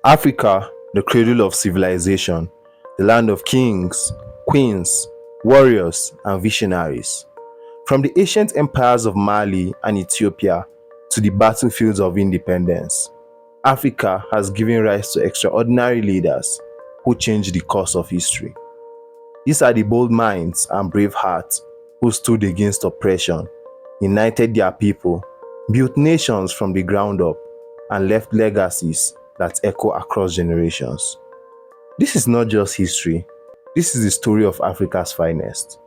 Africa, the cradle of civilization, the land of kings, queens, warriors, and visionaries. From the ancient empires of Mali and Ethiopia to the battlefields of independence, Africa has given rise to extraordinary leaders who changed the course of history. These are the bold minds and brave hearts who stood against oppression, united their people, built nations from the ground up, and left legacies that echo across generations. This is not just history, this is the story of Africa's finest.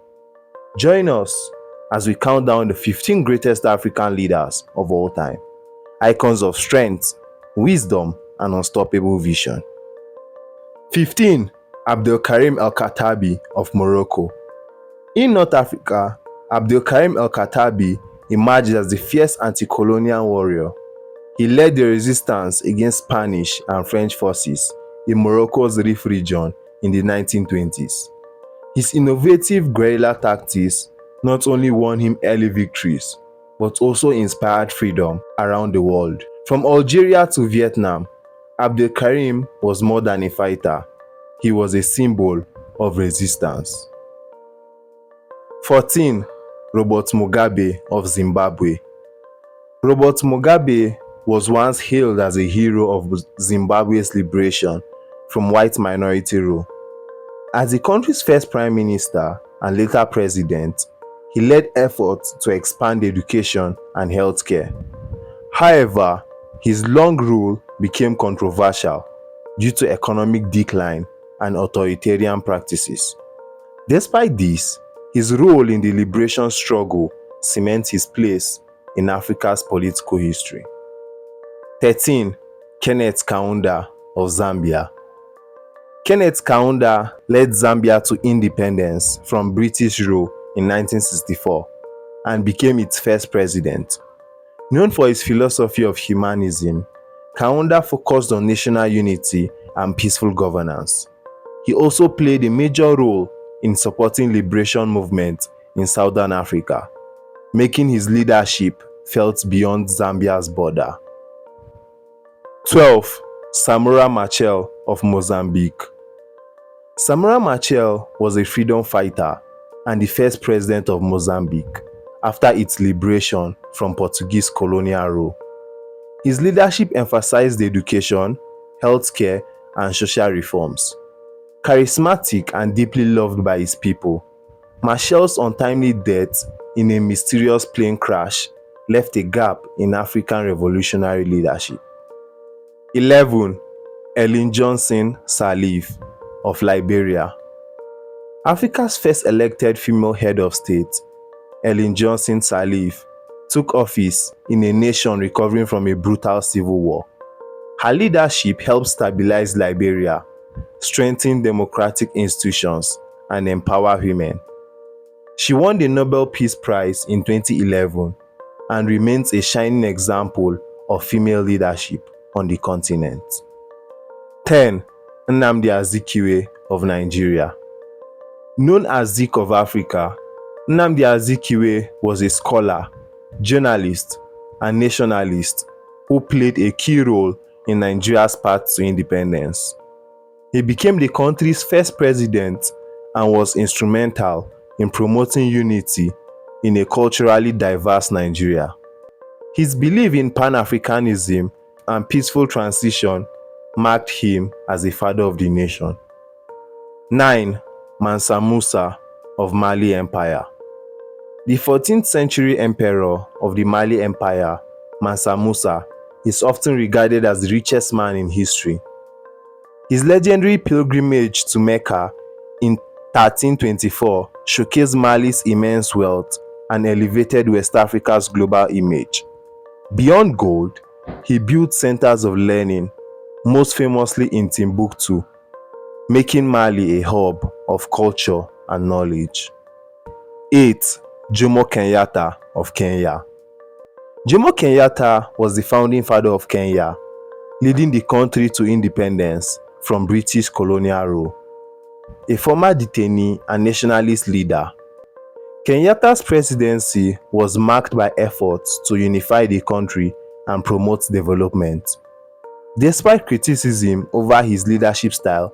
Join us as we count down the 15 greatest African leaders of all time, icons of strength, wisdom, and unstoppable vision. 15. Abdelkarim El-Khattabi of Morocco. In North Africa, Abdelkarim El-Khattabi emerged as the fierce anti-colonial warrior. He led the resistance against Spanish and French forces in Morocco's Rif region in the 1920s. His innovative guerrilla tactics not only won him early victories, but also inspired freedom around the world. From Algeria to Vietnam, Abdelkarim was more than a fighter. He was a symbol of resistance. 14. Robert Mugabe of Zimbabwe. Robert Mugabe was once hailed as a hero of Zimbabwe's liberation from white minority rule. As the country's first prime minister and later president, he led efforts to expand education and healthcare. However, his long rule became controversial due to economic decline and authoritarian practices. Despite this, his role in the liberation struggle cements his place in Africa's political history. 13. Kenneth Kaunda of Zambia. Kenneth Kaunda led Zambia to independence from British rule in 1964 and became its first president. Known for his philosophy of humanism, Kaunda focused on national unity and peaceful governance. He also played a major role in supporting liberation movements in Southern Africa, making his leadership felt beyond Zambia's border. 12. Samora Machel of Mozambique. Samora Machel was a freedom fighter and the first president of Mozambique after its liberation from Portuguese colonial rule. His leadership emphasized education, healthcare, and social reforms. Charismatic and deeply loved by his people, Machel's untimely death in a mysterious plane crash left a gap in African revolutionary leadership. 11. Ellen Johnson Sirleaf of Liberia. Africa's first elected female head of state, Ellen Johnson Sirleaf, took office in a nation recovering from a brutal civil war. Her leadership helped stabilize Liberia, strengthen democratic institutions, and empower women. She won the Nobel Peace Prize in 2011 and remains a shining example of female leadership on the continent. 10. Nnamdi Azikiwe of Nigeria. Known as Zik of Africa, Nnamdi Azikiwe was a scholar, journalist, and nationalist who played a key role in Nigeria's path to independence. He became the country's first president and was instrumental in promoting unity in a culturally diverse Nigeria. His belief in Pan-Africanism and peaceful transition marked him as a father of the nation. 9. Mansa Musa of Mali Empire. The 14th century emperor of the Mali Empire, Mansa Musa, is often regarded as the richest man in history. His legendary pilgrimage to Mecca in 1324 showcased Mali's immense wealth and elevated West Africa's global image. Beyond gold, he built centers of learning, most famously in Timbuktu, making Mali a hub of culture and knowledge. 8. Jomo Kenyatta of Kenya. Jomo Kenyatta was the founding father of Kenya, leading the country to independence from British colonial rule. A former detainee and nationalist leader, Kenyatta's presidency was marked by efforts to unify the country and promote development. Despite criticism over his leadership style,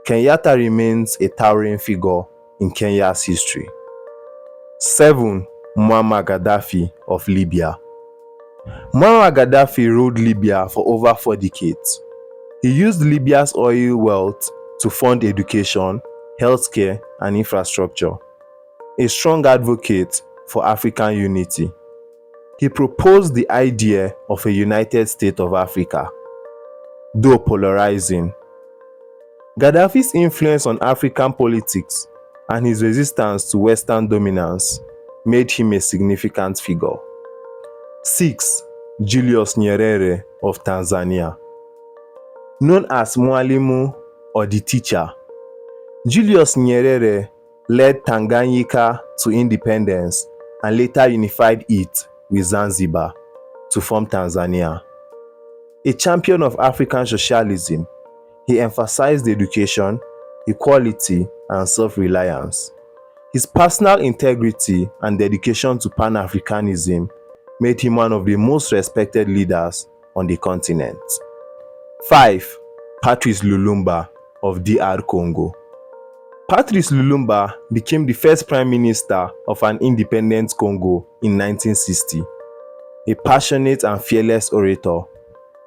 Kenyatta remains a towering figure in Kenya's history. 7. Muammar Gaddafi of Libya. Muammar Gaddafi ruled Libya for over 4 decades. He used Libya's oil wealth to fund education, healthcare, and infrastructure. A strong advocate for African unity, he proposed the idea of a United States of Africa. Though polarizing, Gaddafi's influence on African politics and his resistance to Western dominance made him a significant figure. 6. Julius Nyerere of Tanzania. Known as Mwalimu or the teacher, Julius Nyerere led Tanganyika to independence and later unified it with Zanzibar to form Tanzania. A champion of African socialism, he emphasized education, equality, and self-reliance. His personal integrity and dedication to Pan-Africanism made him one of the most respected leaders on the continent. 5. Patrice Lumumba of DR Congo. Patrice Lumumba became the first prime minister of an independent Congo in 1960. A passionate and fearless orator,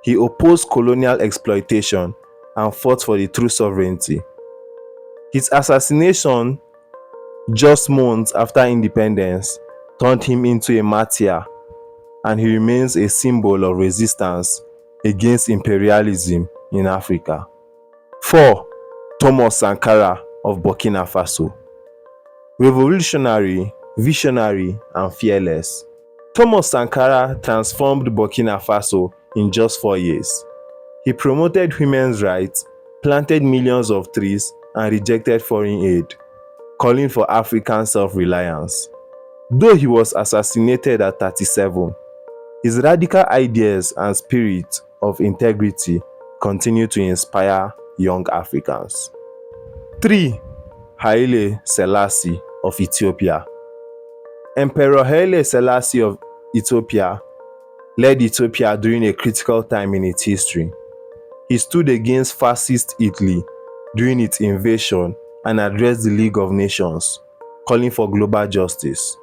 he opposed colonial exploitation and fought for the true sovereignty. His assassination, just months after independence, turned him into a martyr, and he remains a symbol of resistance against imperialism in Africa. 4. Thomas Sankara of Burkina Faso. Revolutionary, visionary, and fearless, Thomas Sankara transformed Burkina Faso in just 4 years. He promoted women's rights, planted millions of trees, and rejected foreign aid, calling for African self-reliance. Though he was assassinated at 37, his radical ideas and spirit of integrity continue to inspire young Africans. 3. Haile Selassie of Ethiopia. Emperor Haile Selassie of Ethiopia led Ethiopia during a critical time in its history. He stood against fascist Italy during its invasion and addressed the League of Nations, calling for global justice,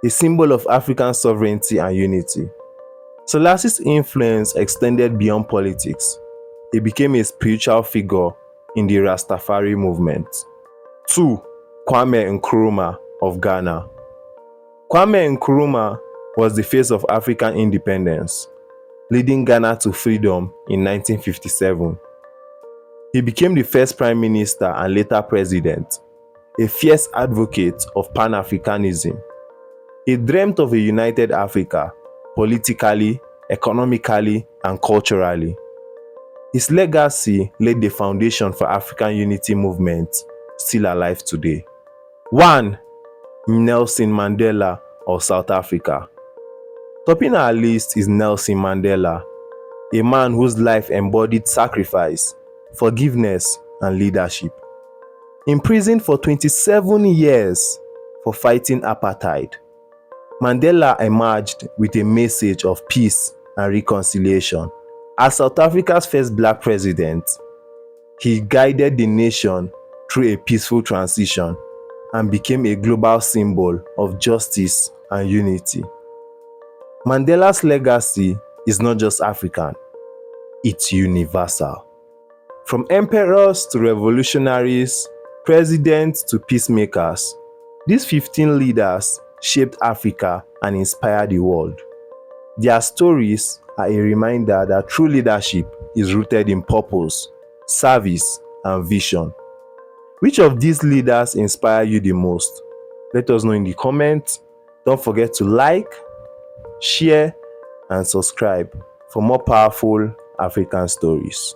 a symbol of African sovereignty and unity. Selassie's influence extended beyond politics. He became a spiritual figure in the Rastafari movement. 2. Kwame Nkrumah of Ghana. Kwame Nkrumah was the face of African independence, leading Ghana to freedom in 1957. He became the first prime minister and later president, a fierce advocate of Pan-Africanism. He dreamt of a united Africa, politically, economically, and culturally. His legacy laid the foundation for African unity movement still alive today. 1. Nelson Mandela of South Africa. Topping our list is Nelson Mandela, a man whose life embodied sacrifice, forgiveness, and leadership. Imprisoned for 27 years for fighting apartheid, Mandela emerged with a message of peace and reconciliation. As South Africa's first black president, he guided the nation through a peaceful transition and became a global symbol of justice and unity. Mandela's legacy is not just African, it's universal. From emperors to revolutionaries, presidents to peacemakers, these 15 leaders shaped Africa and inspired the world. Their stories are a reminder that true leadership is rooted in purpose, service, and vision. Which of these leaders inspire you the most? Let us know in the comments. Don't forget to like, share, and subscribe for more powerful African stories.